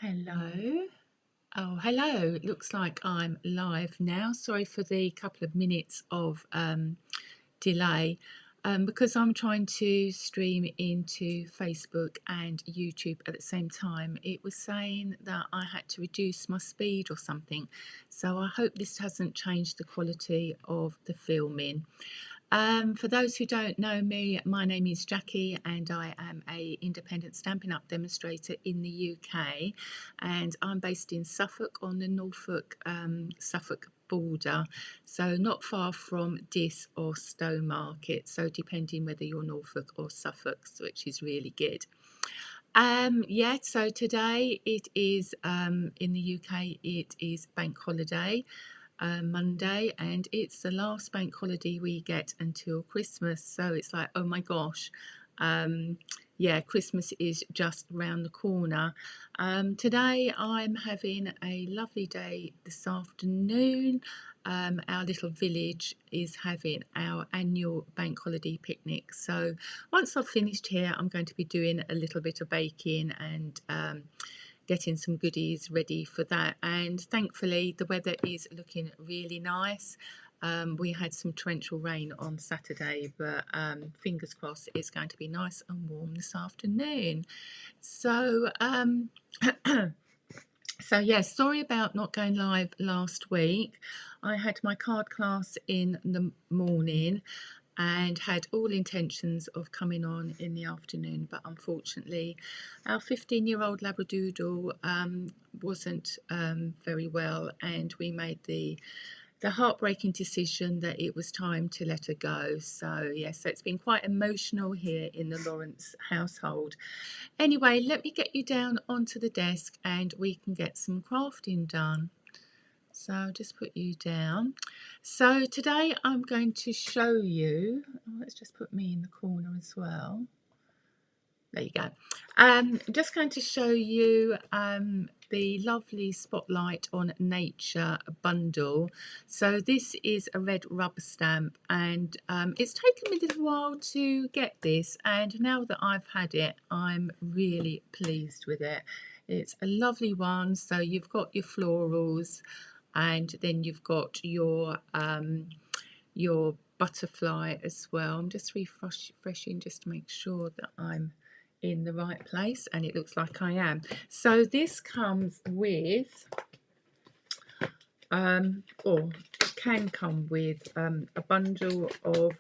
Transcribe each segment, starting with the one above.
Hello. Oh, hello. It looks like I'm live now. Sorry for the couple of minutes of delay. Because I'm trying to stream into Facebook and YouTube at the same time, it was saying that I had to reduce my speed or something. So I hope this hasn't changed the quality of the filming. For those who don't know me, my name is Jackie and I am a independent Stampin' Up demonstrator in the UK, and I'm based in Suffolk on the Norfolk Suffolk border, so not far from Diss or Stowmarket, so depending whether you're Norfolk or Suffolk, which is really good. Yeah, so today it is in the UK, it is bank holiday, Monday, and it's the last bank holiday we get until Christmas. So it's like, oh my gosh, yeah, Christmas is just round the corner. Today I'm having a lovely day this afternoon. Our little village is having our annual bank holiday picnic. So once I've finished here, I'm going to be doing a little bit of baking and getting some goodies ready for that. And thankfully the weather is looking really nice. We had some torrential rain on Saturday, but fingers crossed it's going to be nice and warm this afternoon. So so yes, sorry about not going live last week. I had my card class in the morning and had all intentions of coming on in the afternoon, but unfortunately our 15-year-old Labradoodle wasn't very well, and we made the heartbreaking decision that it was time to let her go. So yes, so it's been quite emotional here in the Lawrence household. Anyway, let me get you down onto the desk and we can get some crafting done. So I'll just put you down. So today I'm going to show you, let's just put me in the corner as well. There you go. I'm just going to show you the lovely Spotlight on Nature bundle. So this is a red rubber stamp, and it's taken me a little while to get this, and now that I've had it, I'm really pleased with it. It's a lovely one. So you've got your florals, and then you've got your butterfly as well. I'm just refreshing just to make sure that I'm in the right place, and it looks like I am. So this comes with or can come with a bundle of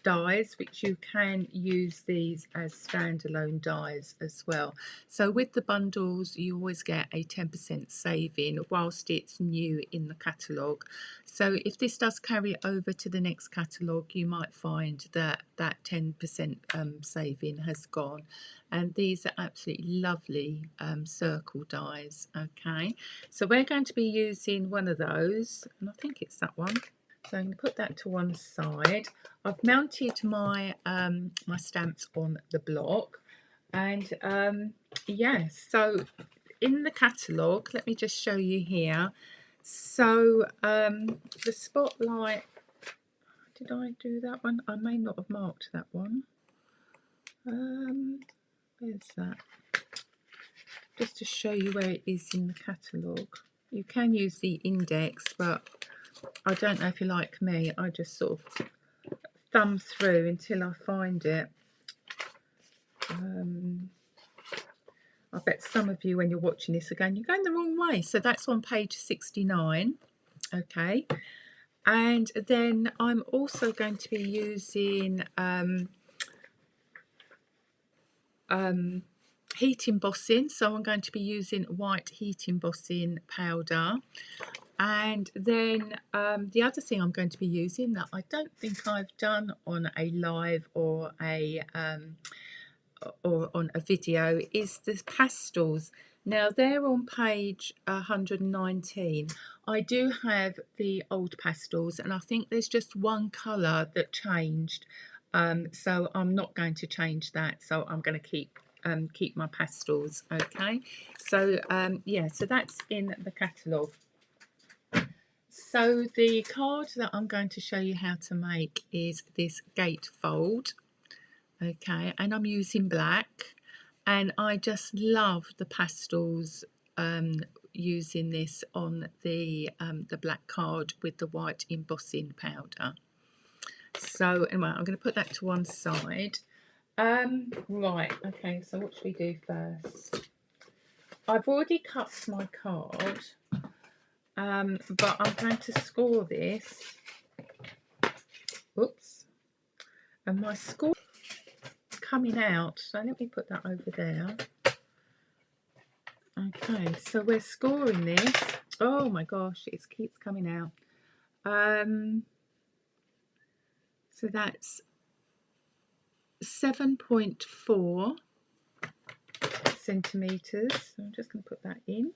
dies, which you can use these as standalone dies as well. So with the bundles you always get a 10% saving whilst it's new in the catalogue. So if this does carry over to the next catalogue, you might find that that 10% saving has gone. And these are absolutely lovely circle dies. Okay, so we're going to be using one of those, and I think it's that one. So I'm going to put that to one side. I've mounted my my stamps on the block, and yes, so in the catalogue, let me just show you here. So the Spotlight, did I do that one? I may not have marked that one. Where's that? Just to show you where it is in the catalogue. You can use the index, but I don't know if you're like me, I just sort of thumb through until I find it. I bet some of you, when you're watching this again, you're going the wrong way. So that's on page 69. Okay, and then I'm also going to be using heat embossing. So I'm going to be using white heat embossing powder. And then the other thing I'm going to be using that I don't think I've done on a live or on a video is the pastels. Now they're on page 119. I do have the old pastels, and I think there's just one colour that changed. So I'm not going to change that. So I'm going to keep my pastels. Okay. So yeah, so that's in the catalogue. So the card that I'm going to show you how to make is this gatefold. Okay, and I'm using black, and I just love the pastels using this on the black card with the white embossing powder. So anyway, I'm going to put that to one side. Right, okay, so what should we do first? I've already cut my card, but I'm going to score this. Oops. And my score coming out, so let me put that over there. Okay, so we're scoring this. Oh my gosh, it keeps coming out. So that's 7.4 centimetres. So I'm just going to put that in.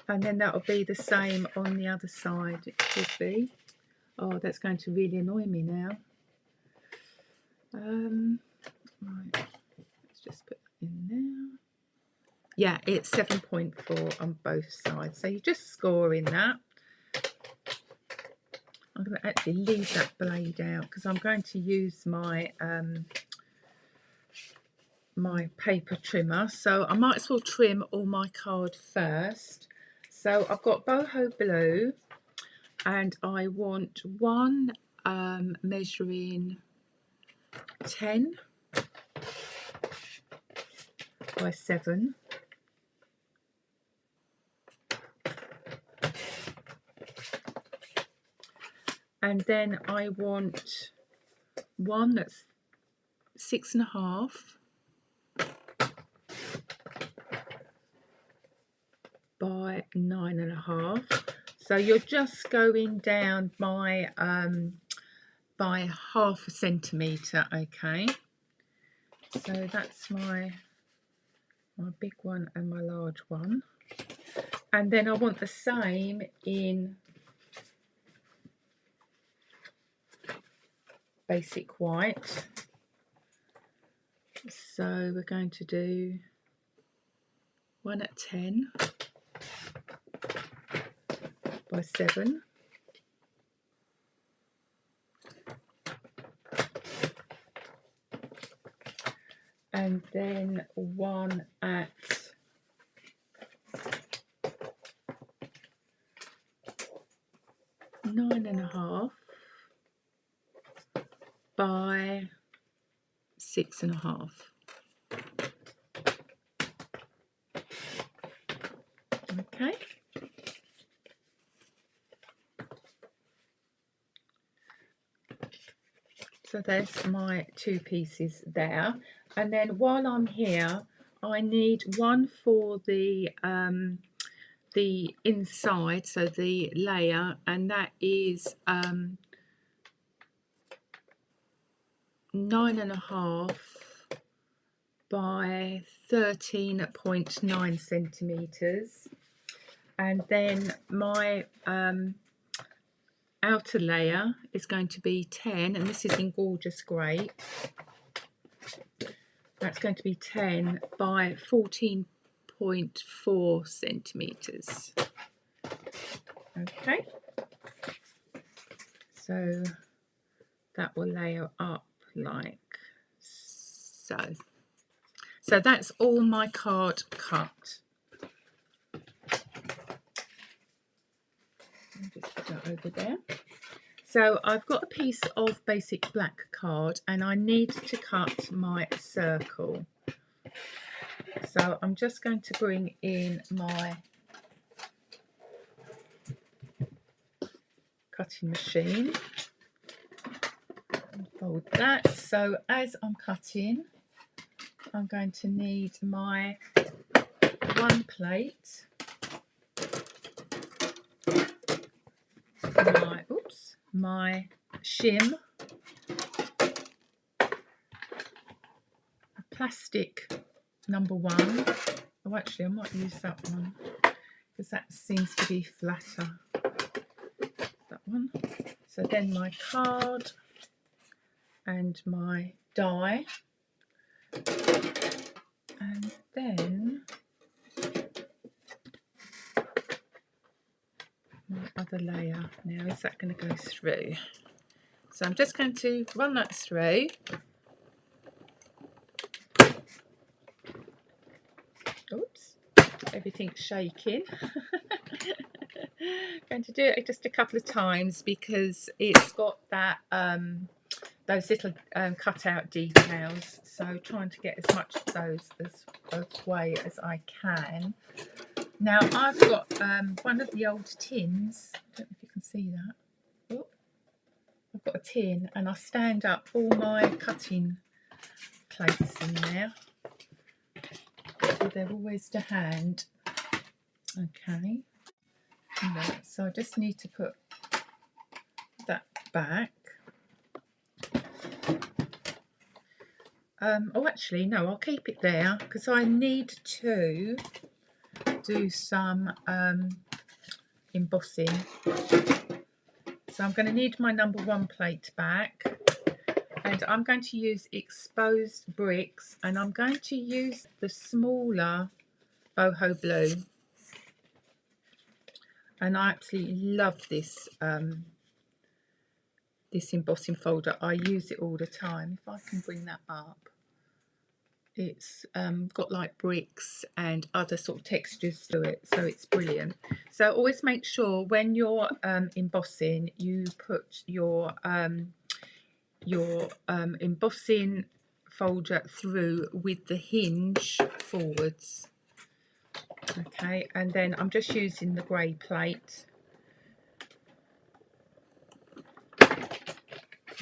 And then that'll be the same on the other side, it should be. Oh, that's going to really annoy me now. Right, let's just put that in there. Yeah, it's 7.4 on both sides. So you're just scoring that. I'm going to actually leave that blade out because I'm going to use my my paper trimmer. So I might as well trim all my card first. So I've got boho blue, and I want one measuring 10 by 7. And then I want one that's 6.5 by 9.5. So you're just going down by 0.5 centimetre, okay? So that's my big one and my large one. And then I want the same in basic white. So we're going to do one at 10 by 7. And then one at 9.5 by 6.5. Okay. So there's my 2 pieces there. And then while I'm here, I need one for the inside, so the layer, and that is 9.5 by 13.9 centimetres. And then my outer layer is going to be 10, and this is in gorgeous grey. That's going to be 10 by 14.4 centimetres. Okay, so that will layer up like so. So that's all my card cut. I'll just put that over there. So I've got a piece of basic black card and I need to cut my circle. So I'm just going to bring in my cutting machine and fold that. So as I'm cutting, I'm going to need my one plate, my shim, a plastic number 1. Oh, actually I might use that one because that seems to be flatter. That one. So then my card and my die, and then my other layer. Now is that going to go through? So I'm just going to run that through. Oops, every everything's shaking. Going to do it just a couple of times because it's got that those little cutout details, so trying to get as much of those away as I can. Now I've got one of the old tins. I don't know if you can see that. Oh, I've got a tin and I stand up all my cutting plates in there, so they're always to hand. Okay, so I just need to put that back. Oh, actually, no, I'll keep it there because I need to do some embossing. So I'm going to need my number 1 plate back, and I'm going to use exposed bricks, and I'm going to use the smaller boho blue. And I absolutely love this this embossing folder. I use it all the time. If I can bring that up. It's got like bricks and other sort of textures to it, so it's brilliant. So always make sure when you're embossing, you put your embossing folder through with the hinge forwards. Okay, and then I'm just using the grey plate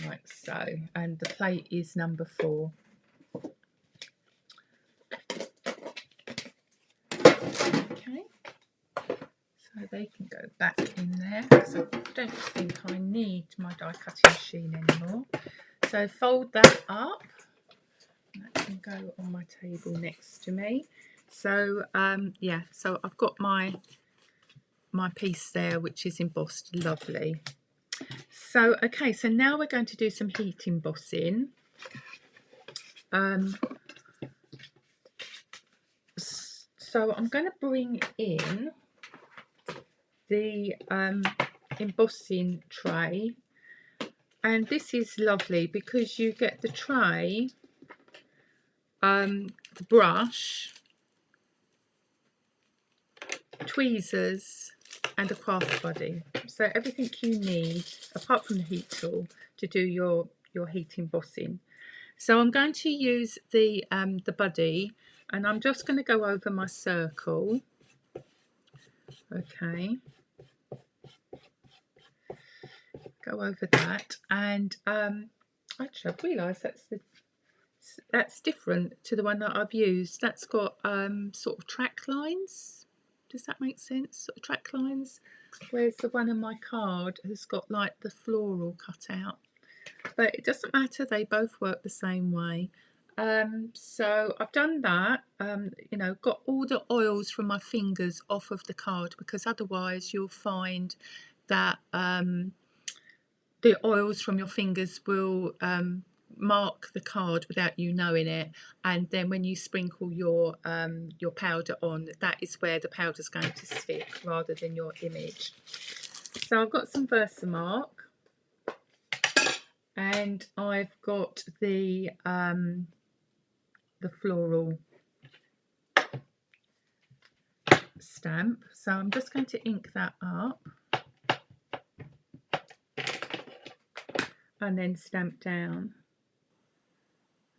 like so, and the plate is number 4. Okay, so they can go back in there because I don't think I need my die cutting machine anymore. So fold that up, that can go on my table next to me. So yeah, so I've got my piece there which is embossed lovely. So okay, so now we're going to do some heat embossing. So I'm going to bring in the embossing tray, and this is lovely because you get the tray, the brush, tweezers and a craft buddy, so everything you need apart from the heat tool to do your heat embossing. So I'm going to use the buddy, and I'm just going to go over my circle. Okay, go over that, and actually I've realised that's different to the one that I've used. That's got sort of track lines. Does that make sense? Sort of track lines. Whereas the one on my card has got like the floral cut out. But it doesn't matter, they both work the same way. So I've done that, you know, got all the oils from my fingers off of the card, because otherwise you'll find that the oils from your fingers will mark the card without you knowing it, and then when you sprinkle your powder on, that is where the powder is going to stick rather than your image. So I've got some Versamark, and I've got the floral stamp, so I'm just going to ink that up and then stamp down.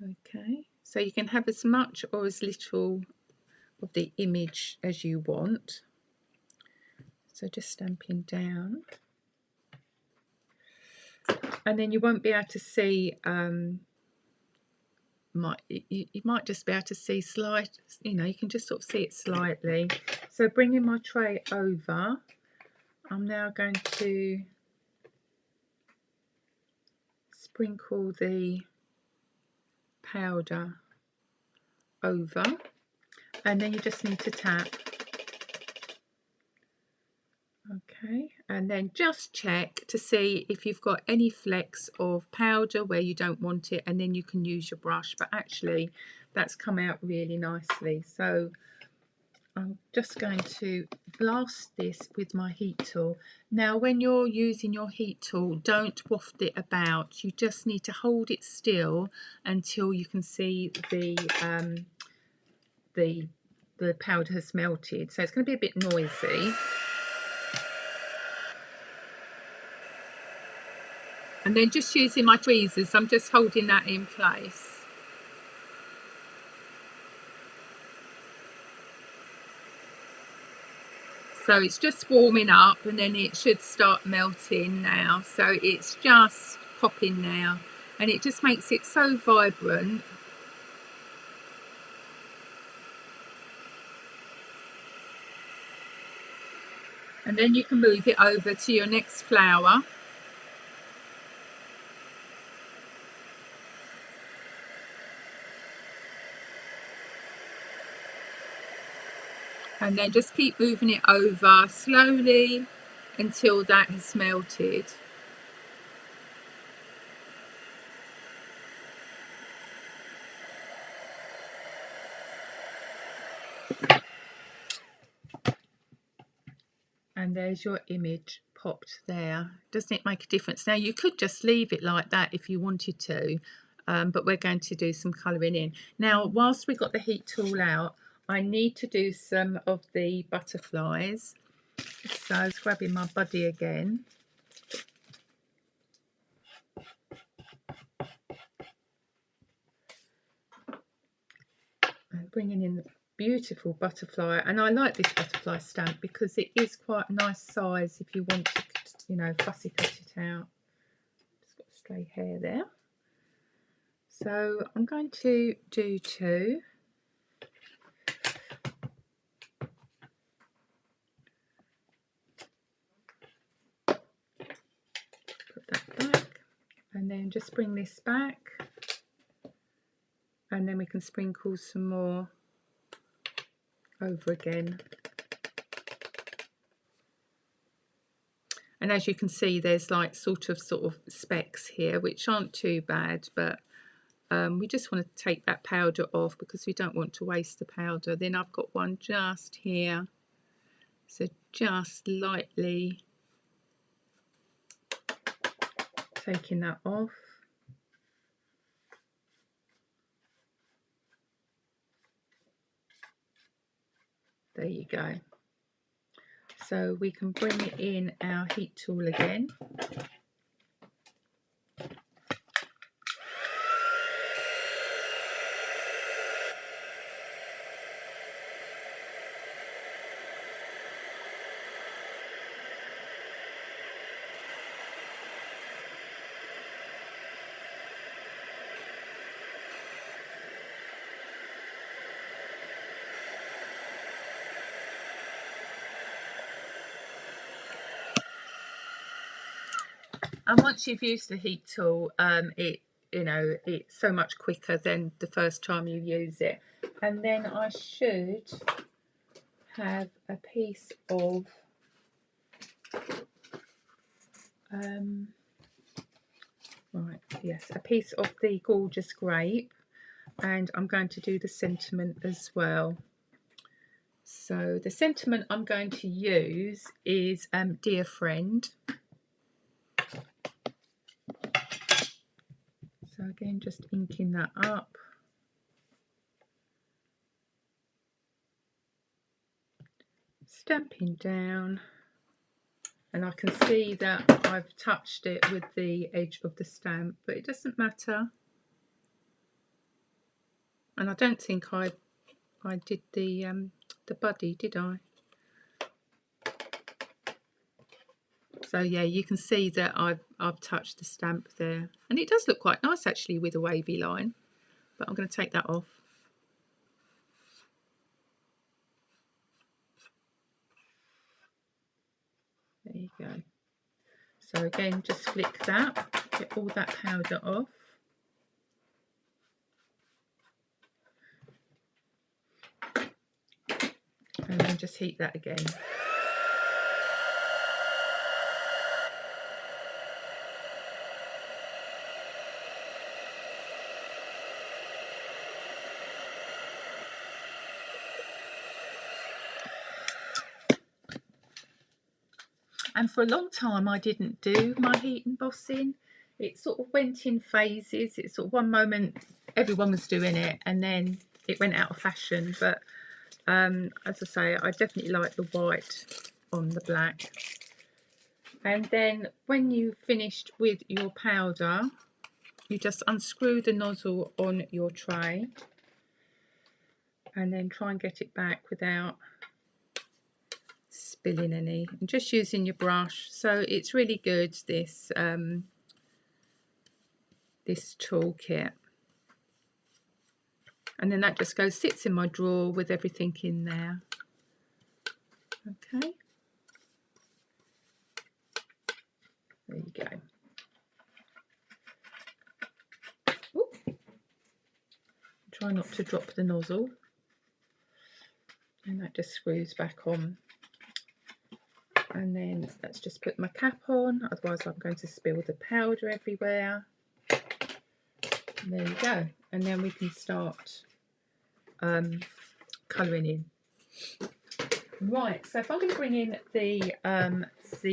Okay, so you can have as much or as little of the image as you want, so just stamping down, and then you won't be able to see you might just be able to see slight, you know, you can just sort of see it slightly. So bringing my tray over, I'm now going to sprinkle the powder over, and then you just need to tap. Okay, and then just check to see if you've got any flecks of powder where you don't want it, and then you can use your brush. But actually that's come out really nicely, so I'm just going to blast this with my heat tool. Now when you're using your heat tool, don't waft it about, you just need to hold it still until you can see the the powder has melted, so it's going to be a bit noisy. And then just using my tweezers, I'm just holding that in place. So it's just warming up, and then it should start melting now. So it's just popping now, and it just makes it so vibrant. And then you can move it over to your next flower. And then just keep moving it over slowly until that has melted. And there's your image popped there. Doesn't it make a difference? Now you could just leave it like that if you wanted to, but we're going to do some colouring in. Now whilst we've got the heat tool out, I need to do some of the butterflies. So I was grabbing my buddy again. And bringing in the beautiful butterfly, and I like this butterfly stamp because it is quite a nice size if you want to, you know, fussy cut it out. Just got stray hair there. So I'm going to do 2. Put that back, and then just bring this back, and then we can sprinkle some more over again. And as you can see, there's like sort of specks here, which aren't too bad, but we just want to take that powder off because we don't want to waste the powder. Then I've got one just here, so just lightly taking that off. There you go. So we can bring in our heat tool again. And once you've used the heat tool, it's so much quicker than the first time you use it. And then I should have a piece of a piece of the gorgeous grape, and I'm going to do the sentiment as well. So the sentiment I'm going to use is Dear Friend. So again, just inking that up. Stamping down. And I can see that I've touched it with the edge of the stamp, but it doesn't matter. And I don't think I did the buddy, did I? So yeah, you can see that I've touched the stamp there, and it does look quite nice actually with a wavy line. But I'm going to take that off. There you go. So again, just flick that, get all that powder off. And then just heat that again. And for a long time I didn't do my heat embossing. It sort of went in phases. It's sort of one moment everyone was doing it, and then it went out of fashion. But as I say, I definitely like the white on the black. And then when you've finished with your powder, you just unscrew the nozzle on your tray and then try and get it back without spilling any, and just using your brush. So it's really good, this this toolkit. And then that just sits in my drawer with everything in there. Okay, there you go. Ooh. Try not to drop the nozzle, and that just screws back on. And then let's just put my cap on, otherwise I'm going to spill the powder everywhere. And there you go. And then we can start colouring in. Right, so if I'm going to bring in the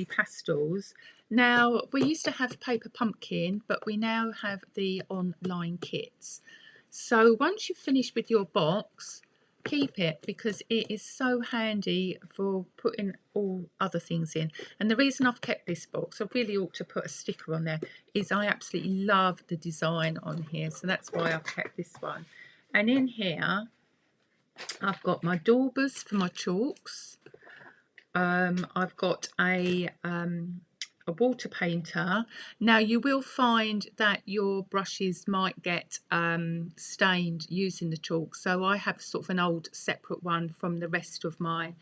pastels. Now, we used to have paper pumpkin, but we now have the online kits. So once you've finished with your box, keep it, because it is so handy for putting all other things in. And the reason I've kept this box, I really ought to put a sticker on there, is I absolutely love the design on here. So that's why I've kept this one. And in here, I've got my daubers for my chalks. I've got a water painter. Now you will find that your brushes might get stained using the chalk, so I have sort of an old separate one from the rest of my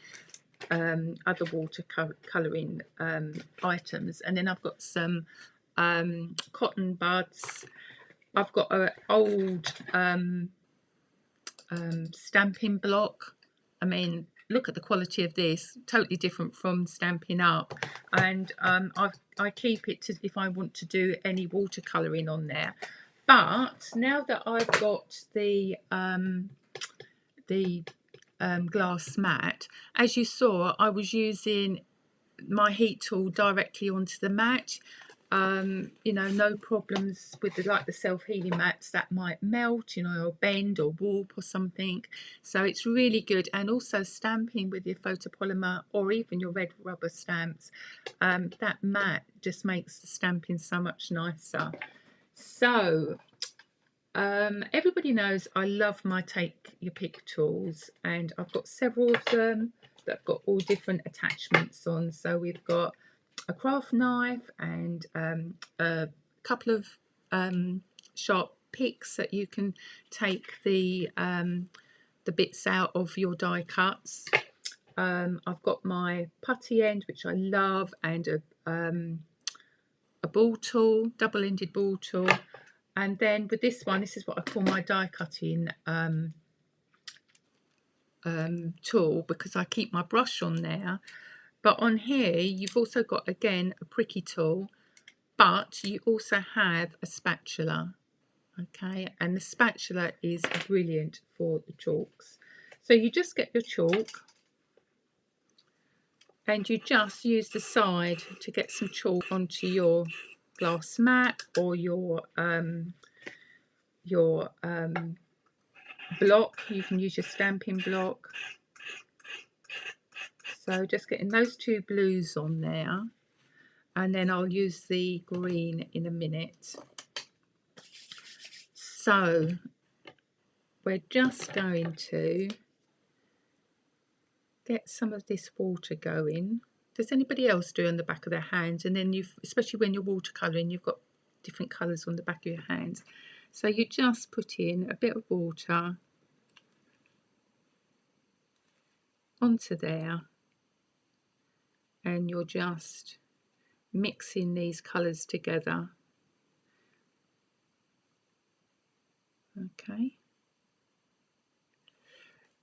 other water colouring items. And then I've got some cotton buds. I've got an old stamping block. I mean, look at the quality of this, totally different from Stampin' Up. And I keep it to if I want to do any watercolouring on there. But now that I've got the glass mat, as you saw, I was using my heat tool directly onto the mat. You know, no problems with the self-healing mats that might melt, you know, or bend or warp or something. So it's really good. And also stamping with your photopolymer or even your red rubber stamps, that mat just makes the stamping so much nicer. So everybody knows I love my take your pick tools, and I've got several of them that have got all different attachments on. So we've got a craft knife and a couple of sharp picks that you can take the bits out of your die cuts. I've got my putty end, which I love, and a ball tool, double-ended ball tool. And then with this one, this is what I call my die cutting tool, because I keep my brush on there. But on here, you've also got, again, a pricky tool, but you also have a spatula, okay? And the spatula is brilliant for the chalks. So you just get your chalk and you just use the side to get some chalk onto your glass mat or your block. You can use your stamping block. So just getting those two blues on there, and then I'll use the green in a minute. So we're just going to get some of this water going. Does anybody else do on the back of their hands? And then especially when you're watercolouring, you've got different colours on the back of your hands. So you just put in a bit of water onto there, and you're just mixing these colours together. Okay.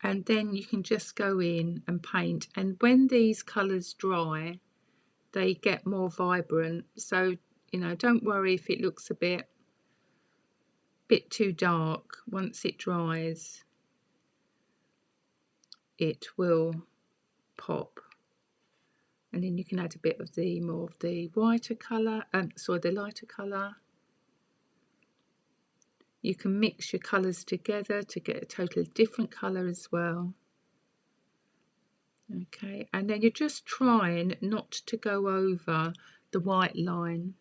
And then you can just go in and paint, and when these colours dry, they get more vibrant. So, you know, don't worry if it looks a bit too dark. Once it dries, it will pop. And then you can add a bit of the more of the whiter colour, the lighter colour. You can mix your colours together to get a totally different colour as well. Okay, and then you're just trying not to go over the white line.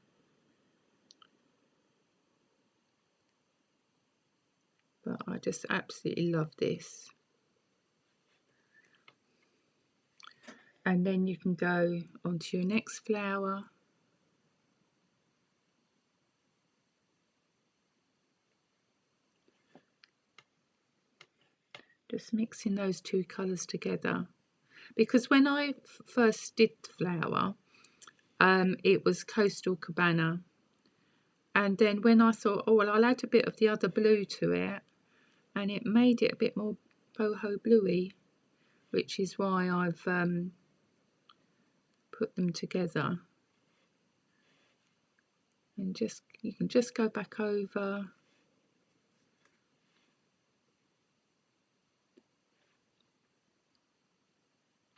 But I just absolutely love this. And then you can go on to your next flower. Just mixing those two colours together. Because when I first did the flower, it was Coastal Cabana. And then when I thought, oh, well, I'll add a bit of the other blue to it, and it made it a bit more boho bluey, which is why I've put them together. And just you can just go back over.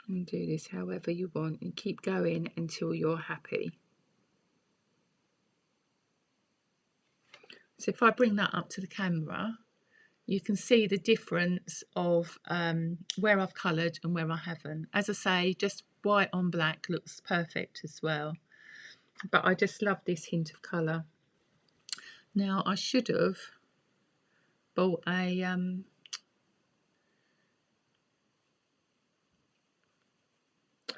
And do this however you want and keep going until you're happy. So if I bring that up to the camera, you can see the difference of where I've coloured and where I haven't. As I say, just white on black looks perfect as well. But I just love this hint of colour. Now I should have bought a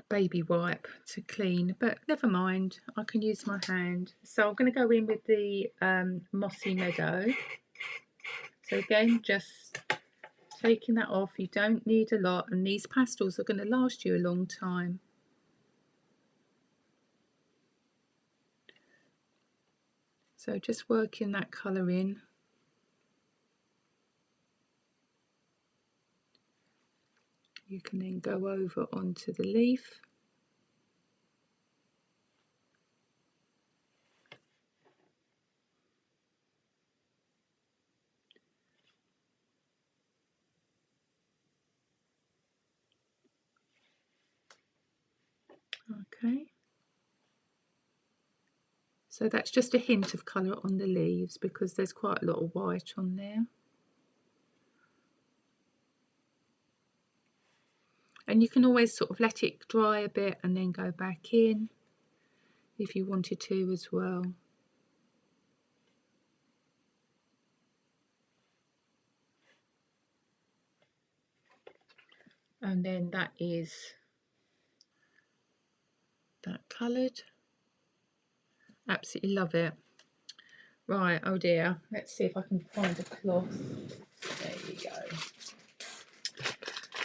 baby wipe to clean, but never mind, I can use my hand. So I'm going to go in with the Mossy Meadow. So again, just taking that off. You don't need a lot, and these pastels are going to last you a long time. So just working that colour in. You can then go over onto the leaf. Okay. So that's just a hint of colour on the leaves because there's quite a lot of white on there. And you can always sort of let it dry a bit and then go back in if you wanted to as well. And then that is that coloured. Absolutely love it. Right, oh dear, let's see if I can find a cloth. There you go.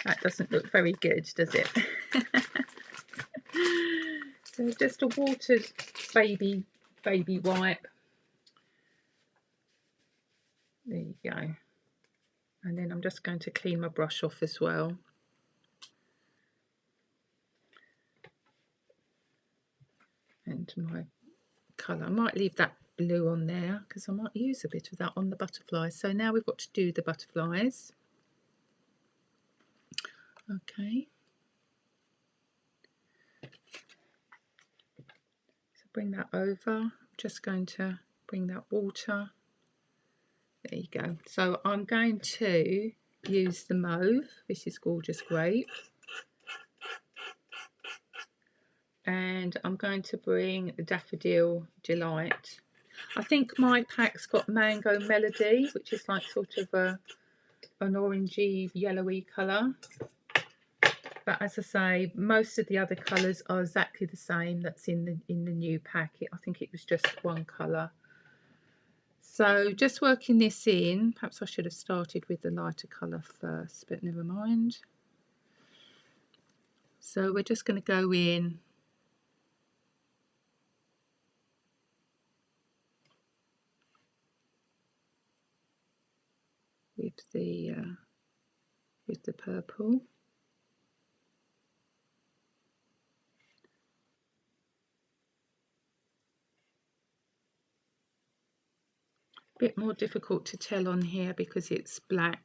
That doesn't look very good, does it? So just a watered baby wipe. There you go. And then I'm just going to clean my brush off as well. And my colour, I might leave that blue on there because I might use a bit of that on the butterflies. So now we've got to do the butterflies. Okay. So bring that over. I'm just going to bring that water. There you go. So I'm going to use the mauve. This is Gorgeous Grape. And I'm going to bring the Daffodil Delight. I think my pack's got Mango Melody, which is like sort of an orangey, yellowy colour. But as I say, most of the other colours are exactly the same that's in the new packet. I think it was just one colour. So just working this in, perhaps I should have started with the lighter colour first, but never mind. So we're just going to go in with the purple. Bit more difficult to tell on here because it's black.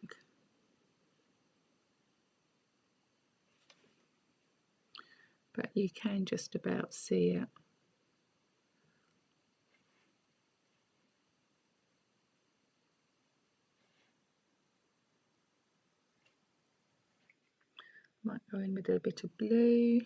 But you can just about see it. Might go Go in with a bit of blue.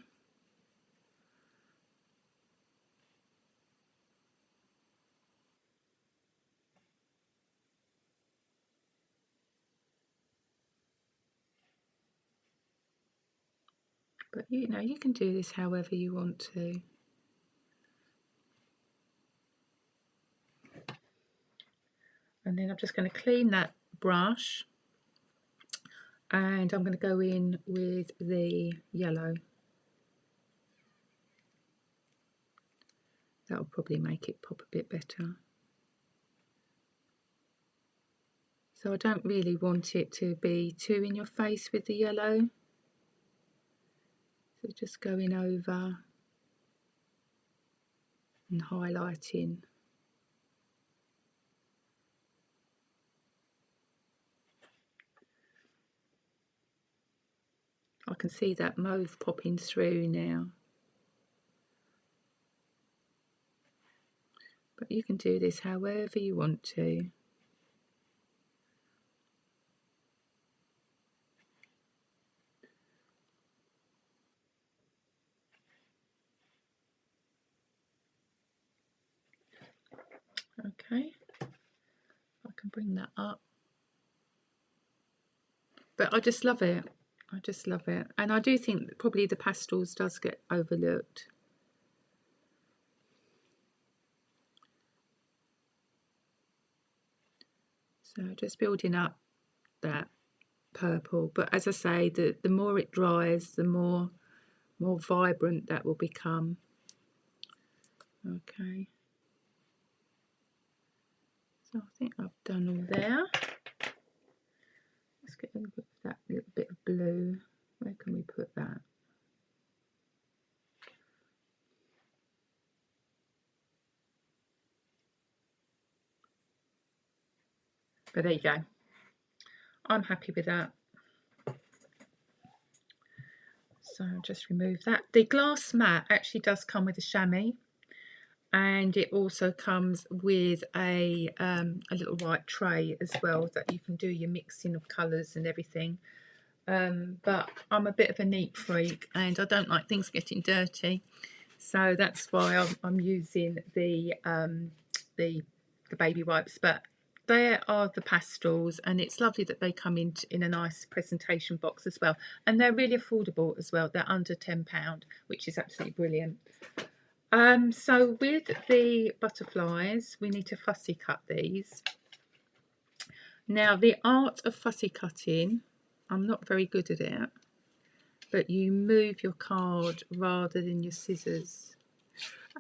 But you know, you can do this however you want to. And then I'm just going to clean that brush, and I'm going to go in with the yellow. That'll probably make it pop a bit better. So I don't really want it to be too in your face with the yellow. So just going over and highlighting. I can see that mauve popping through now. But you can do this however you want to. Okay, I can bring that up. But I just love it. I just love it. And I do think that probably the pastels does get overlooked. So just building up that purple. But as I say, the more it dries, the more vibrant that will become. Okay. So I think I've done all there. Let's get a little bit of that little bit of blue. Where can we put that? But there you go. I'm happy with that. So I'll just remove that. The glass mat actually does come with a chamois, and it also comes with a little white tray as well that you can do your mixing of colours and everything. But I'm a bit of a neat freak and I don't like things getting dirty, so that's why I'm using the baby wipes. But there are the pastels, and it's lovely that they come in a nice presentation box as well, and they're really affordable as well. They're under £10, which is absolutely brilliant. So with the butterflies, we need to fussy cut these. Now, the art of fussy cutting, I'm not very good at it, but you move your card rather than your scissors.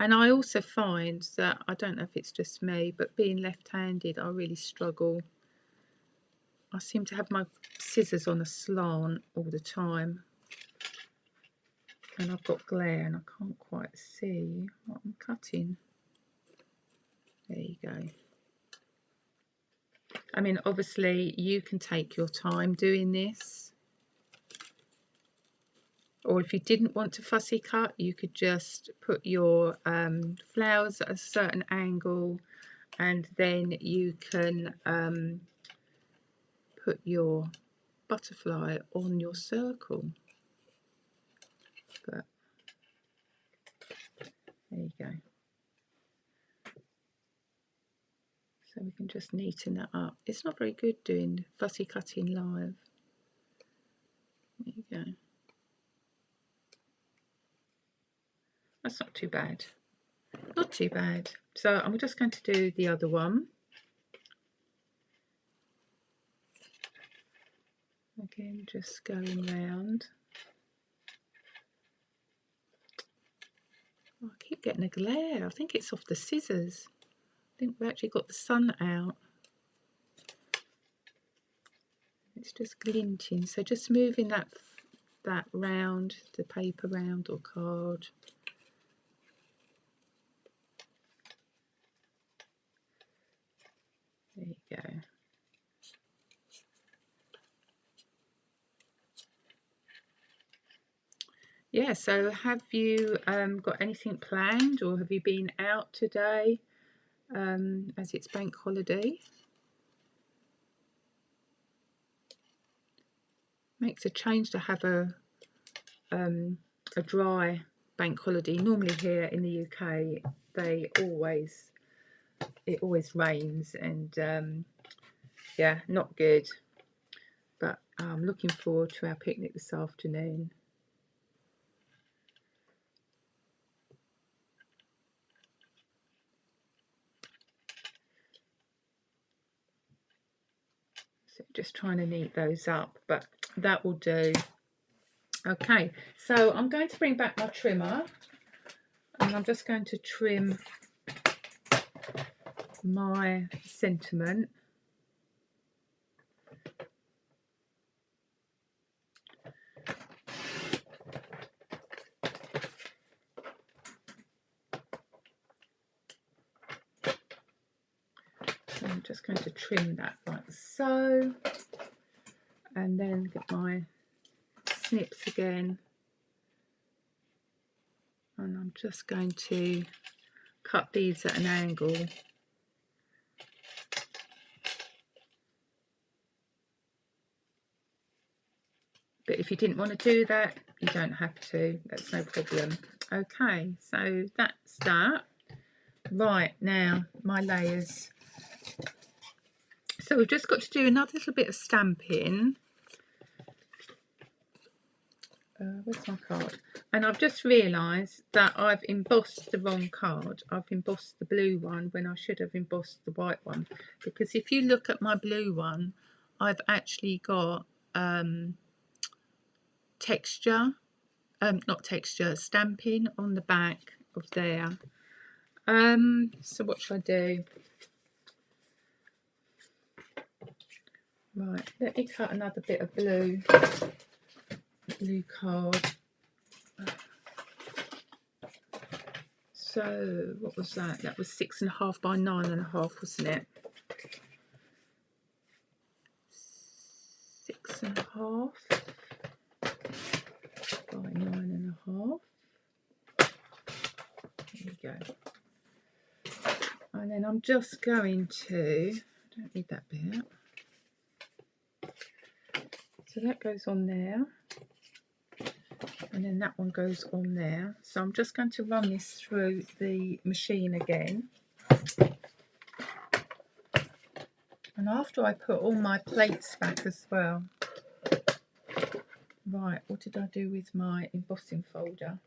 And I also find that, I don't know if it's just me, but being left-handed, I really struggle. I seem to have my scissors on a slant all the time. And I've got glare and I can't quite see what I'm cutting. There you go. I mean, obviously, you can take your time doing this. Or if you didn't want to fussy cut, you could just put your flowers at a certain angle, and then you can put your butterfly on your circle. But there you go. So we can just neaten that up. It's not very good doing fussy cutting live. There you go. That's not too bad. Not too bad. So I'm just going to do the other one. Again, just going round. Oh, I keep getting a glare. I think it's off the scissors. I think we actually got the sun out. It's just glinting. So just moving that round, the paper round or card. There you go. Yeah, so have you got anything planned, or have you been out today as it's bank holiday? Makes a change to have a a dry bank holiday. Normally here in the UK it always rains, and yeah, not good. But I'm looking forward to our picnic this afternoon. So just trying to neat those up, but that will do. Okay, so I'm going to bring back my trimmer, and I'm just going to trim my sentiment. So I'm just going to trim that like so, and then get my snips again, and I'm just going to cut these at an angle. But if you didn't want to do that, you don't have to. That's no problem. Okay, so that's that. Right, now my layers. So we've just got to do another little bit of stamping. Where's my card? And I've just realised that I've embossed the wrong card. I've embossed the blue one when I should have embossed the white one. Because if you look at my blue one, I've actually got stamping on the back of there. So what should I do? Right, let me cut another bit of blue card. So what was that? That was 6.5 by 9.5, wasn't it? 6.5 by 9.5. There we go. And then I'm just going to, I don't need that bit. So that goes on there. And then that one goes on there. So I'm just going to run this through the machine again. And after I put all my plates back as well. Right, what did I do with my embossing folder?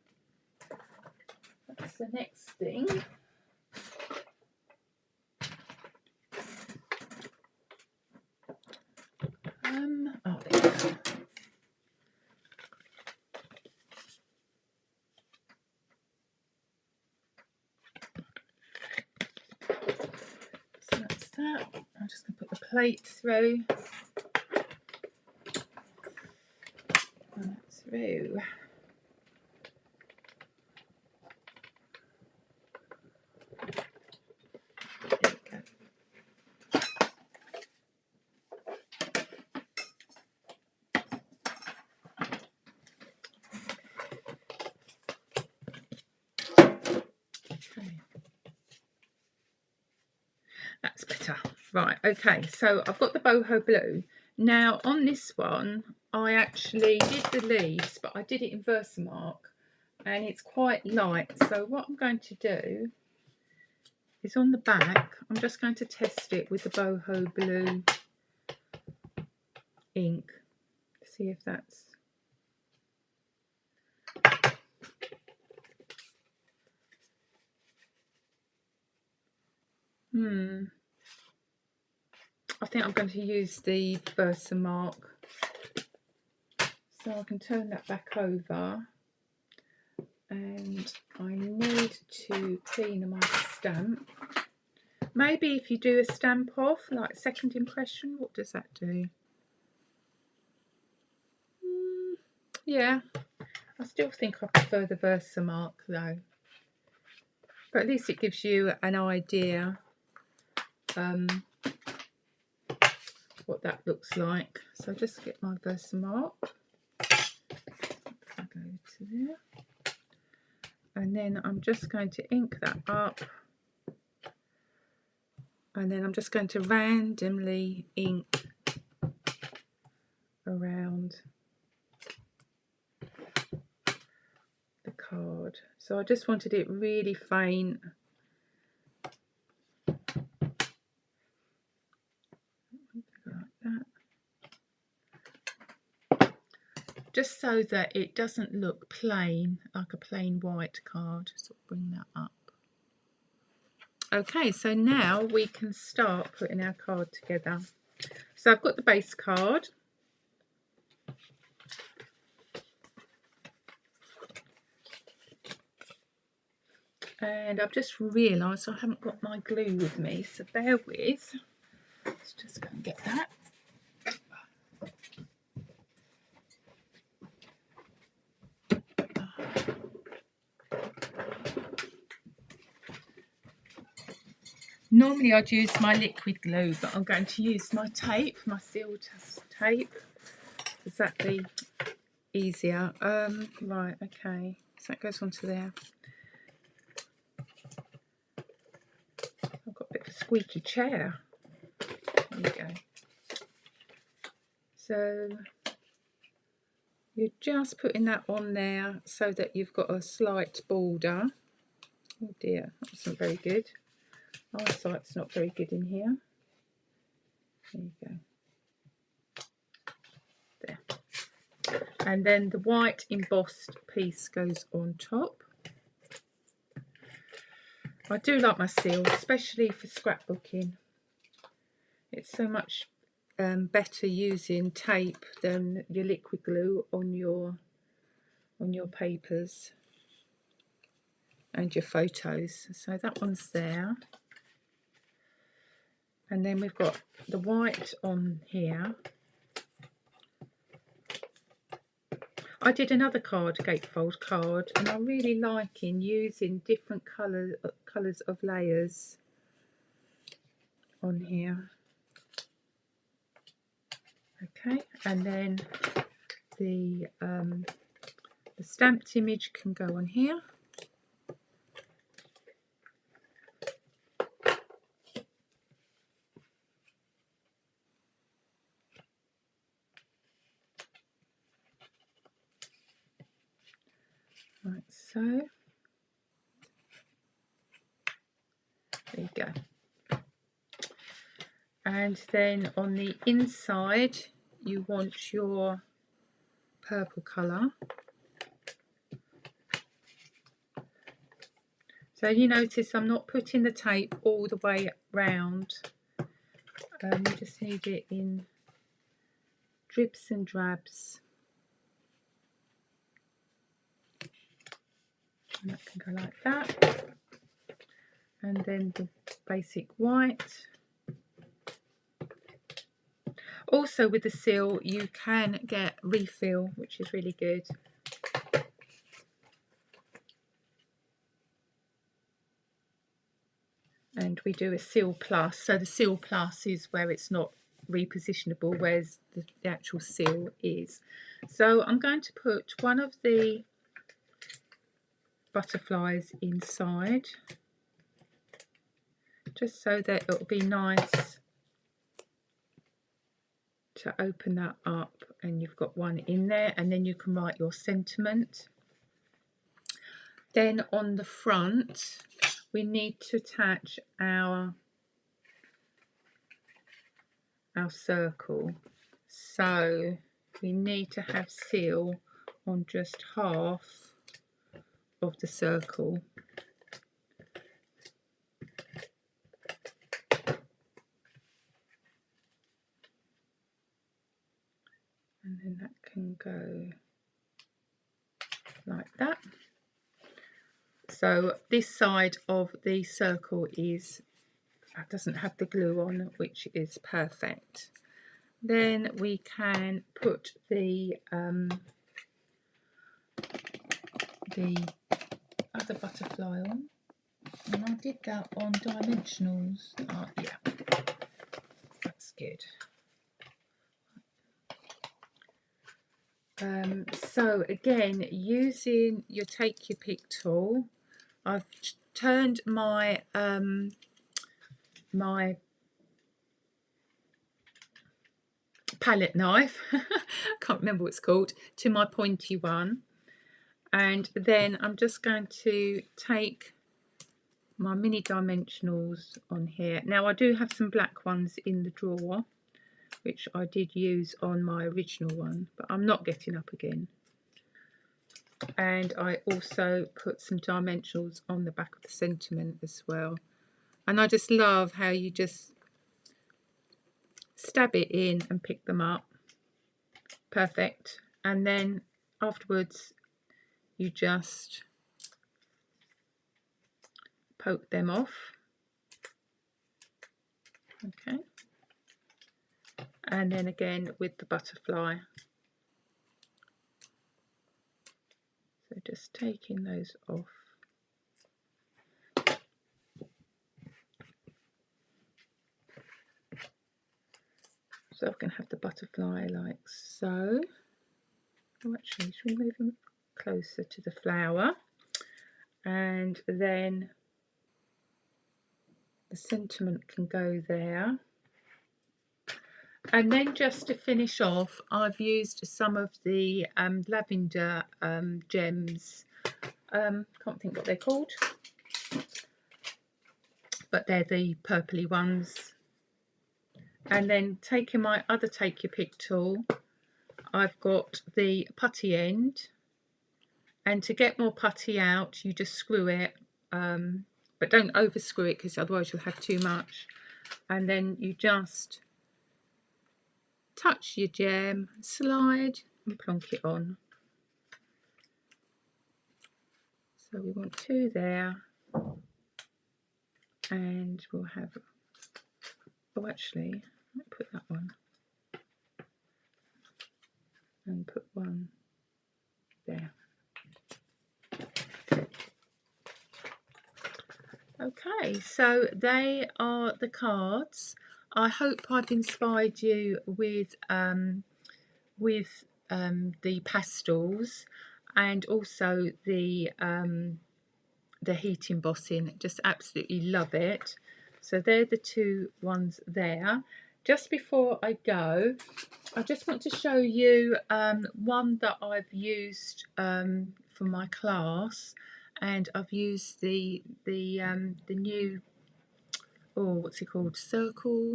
That's the next thing. Oh, there we go. So that's that. I'm just going to put the plate through. And that's through. There we go. Okay. That's better. Right, okay, so I've got the boho blue. Now on this one, I actually did the leaves, but I did it in Versamark, and it's quite light. So what I'm going to do is on the back, I'm just going to test it with the boho blue ink. See if that's... I think I'm going to use the Versamark. So I can turn that back over. And I need to clean my stamp. Maybe if you do a stamp off, like second impression, what does that do? Yeah, I still think I prefer the Versamark though. But at least it gives you an idea what that looks like. So just get my Versamark. I'll go to there. And then I'm just going to ink that up. And then I'm just going to randomly ink around card. So I just wanted it really faint. Like that. Just so that it doesn't look plain, like a plain white card. Just bring that up. Okay, so now we can start putting our card together. So I've got the base card. And I've just realised I haven't got my glue with me, so bear with. Let's just go and get that. Normally I'd use my liquid glue, but I'm going to use my tape, my sealed tape. Does that be easier? Right, okay. So that goes onto there. I've got a bit of a squeaky chair. There you go. So you're just putting that on there so that you've got a slight border. Oh dear, that wasn't very good. Eyesight's not very good in here. There you go. There. And then the white embossed piece goes on top. I do like my seal, especially for scrapbooking. It's so much better using tape than your liquid glue on your papers and your photos. So that one's there. And then we've got the white on here. I did another card, gatefold card, and I'm really liking using different colours of layers on here. Okay, and then the stamped image can go on here. Like so. There you go. And then on the inside you want your purple colour. So you notice I'm not putting the tape all the way round. You just need it in dribs and drabs. And that can go like that. And then the basic white. Also with the seal you can get refill, which is really good. And we do a seal plus. So the seal plus is where it's not repositionable, whereas the actual seal is. So I'm going to put one of the butterflies inside, just so that it'll be nice to open that up, and you've got one in there, and then you can write your sentiment. Then on the front we need to attach our circle, so we need to have seal on just half of the circle. And then that can go like that. So this side of the circle doesn't have the glue on, which is perfect. Then we can put the other butterfly on, and I did that on dimensionals. Oh, yeah, that's good. So again, using your take your pick tool, I've turned my my palette knife, I can't remember what it's called, to my pointy one, And then I'm just going to take my mini dimensionals on here. Now I do have some black ones in the drawer, which I did use on my original one, but I'm not getting up again. And I also put some dimensionals on the back of the sentiment as well. And I just love how you just stab it in and pick them up. Perfect. And then afterwards you just poke them off. Okay. And then again with the butterfly. So just taking those off. So I can have the butterfly like so. Oh, actually, should we move them closer to the flower? And then the sentiment can go there. And then just to finish off, I've used some of the lavender gems. Can't think what they're called, but they're the purpley ones. And then taking my other take your pick tool, I've got the putty end, and to get more putty out you just screw it, but don't over screw it because otherwise you'll have too much. And then you just touch your gem, slide and plonk it on. So we want 2 there, and we'll have, oh actually, I'll put that one and put 1 there. Okay, so they are the cards. I hope I've inspired you with the pastels, and also the heat embossing. Just absolutely love it. So they're the 2 ones there. Just before I go, I just want to show you one that I've used for my class, and I've used the new, oh, what's it called, circle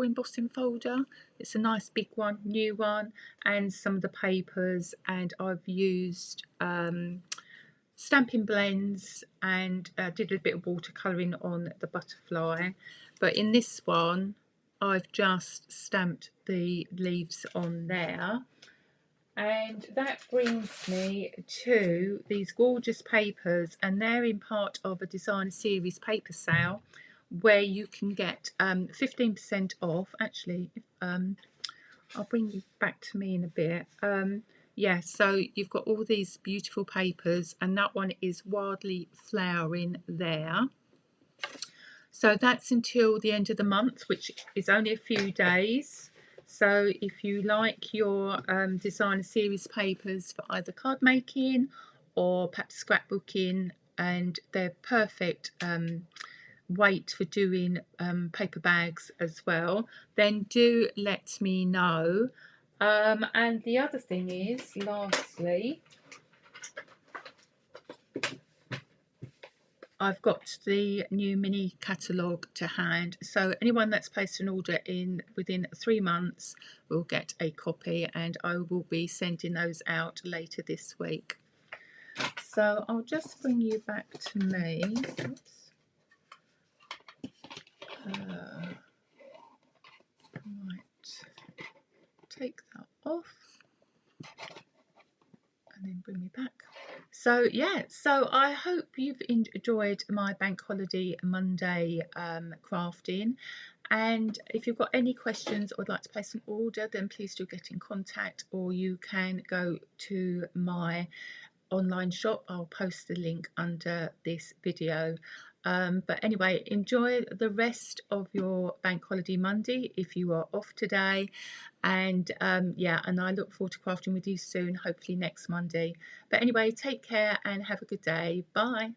embossing folder. It's a nice big one, new one, and some of the papers, and I've used stamping blends and did a bit of watercolouring on the butterfly. But in this one I've just stamped the leaves on there. And that brings me to these gorgeous papers, and they're in part of a designer series paper sale where you can get 15% off. Actually, I'll bring you back to me in a bit. Yeah, so you've got all these beautiful papers, and that one is Wildly Flowering there. So that's until the end of the month, which is only a few days. So if you like your designer series papers for either card making or perhaps scrapbooking, and they're perfect weight for doing paper bags as well, then do let me know. And the other thing is, lastly, I've got the new mini catalogue to hand, so anyone that's placed an order in within 3 months will get a copy, and I will be sending those out later this week. So I'll just bring you back to me. Oops. Right, take that off and then bring me back. So yeah, so I hope you've enjoyed my Bank Holiday Monday crafting, and if you've got any questions or would like to place an order, then please do get in contact, or you can go to my online shop. I'll post the link under this video. But anyway, enjoy the rest of your Bank Holiday Monday if you are off today, and yeah, and I look forward to crafting with you soon, hopefully next Monday. But anyway, take care and have a good day. Bye.